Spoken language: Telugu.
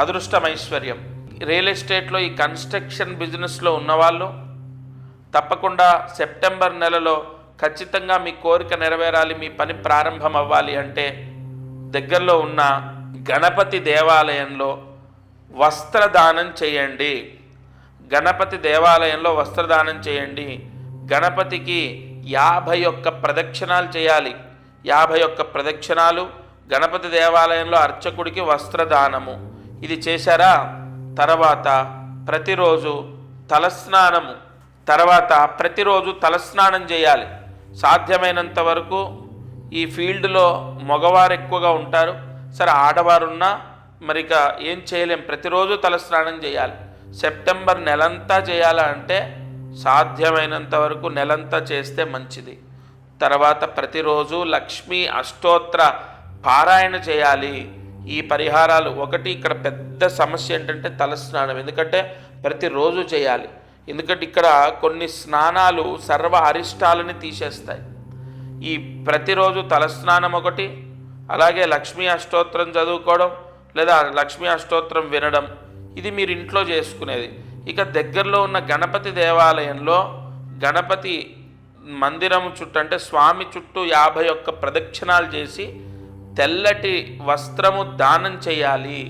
అదృష్టం, ఐశ్వర్యం. రియల్ ఎస్టేట్లో ఈ కన్స్ట్రక్షన్ బిజినెస్లో ఉన్నవాళ్ళు తప్పకుండా సెప్టెంబర్ నెలలో ఖచ్చితంగా మీ కోరిక నెరవేరాలి, మీ పని ప్రారంభం అవ్వాలి అంటే దగ్గరలో ఉన్న గణపతి దేవాలయంలో వస్త్రదానం చేయండి. గణపతి దేవాలయంలో వస్త్రదానం చేయండి. గణపతికి 51 ప్రదక్షిణాలు చేయాలి. 51 ప్రదక్షిణాలు గణపతి దేవాలయంలో అర్చకుడికి వస్త్రదానము. ఇది చేశారా? తర్వాత ప్రతిరోజు తలస్నానము, ప్రతిరోజు తలస్నానం చేయాలి. సాధ్యమైనంత వరకు ఈ ఫీల్డ్లో మగవారు ఎక్కువగా ఉంటారు, సరే ఆడవారున్నా మరిక ఏం చేయలేం, ప్రతిరోజు తలస్నానం చేయాలి. సెప్టెంబర్ నెలంతా చేయాలంటే సాధ్యమైనంత వరకు నెలంతా చేస్తే మంచిది. తర్వాత ప్రతిరోజు లక్ష్మీ అష్టోత్తర పారాయణ చేయాలి. ఈ పరిహారాలు ఒకటి. ఇక్కడ పెద్ద సమస్య ఏంటంటే తలస్నానం, ఎందుకంటే ప్రతిరోజు చేయాలి. ఎందుకంటే ఇక్కడ కొన్ని స్నానాలు సర్వ అరిష్టాలని తీసేస్తాయి. ఈ ప్రతిరోజు తలస్నానం ఒకటి, అలాగే లక్ష్మీ అష్టోత్తరం చదువుకోవడం లేదా లక్ష్మీ అష్టోత్తరం వినడం, ఇది మీరు ఇంట్లో చేసుకునేది. ఇక దగ్గరలో ఉన్న గణపతి దేవాలయంలో గణపతి మందిరం చుట్టూ అంటే స్వామి చుట్టూ 51 ప్రదక్షిణాలు చేసి తెల్లటి వస్త్రము దానం చేయాలి.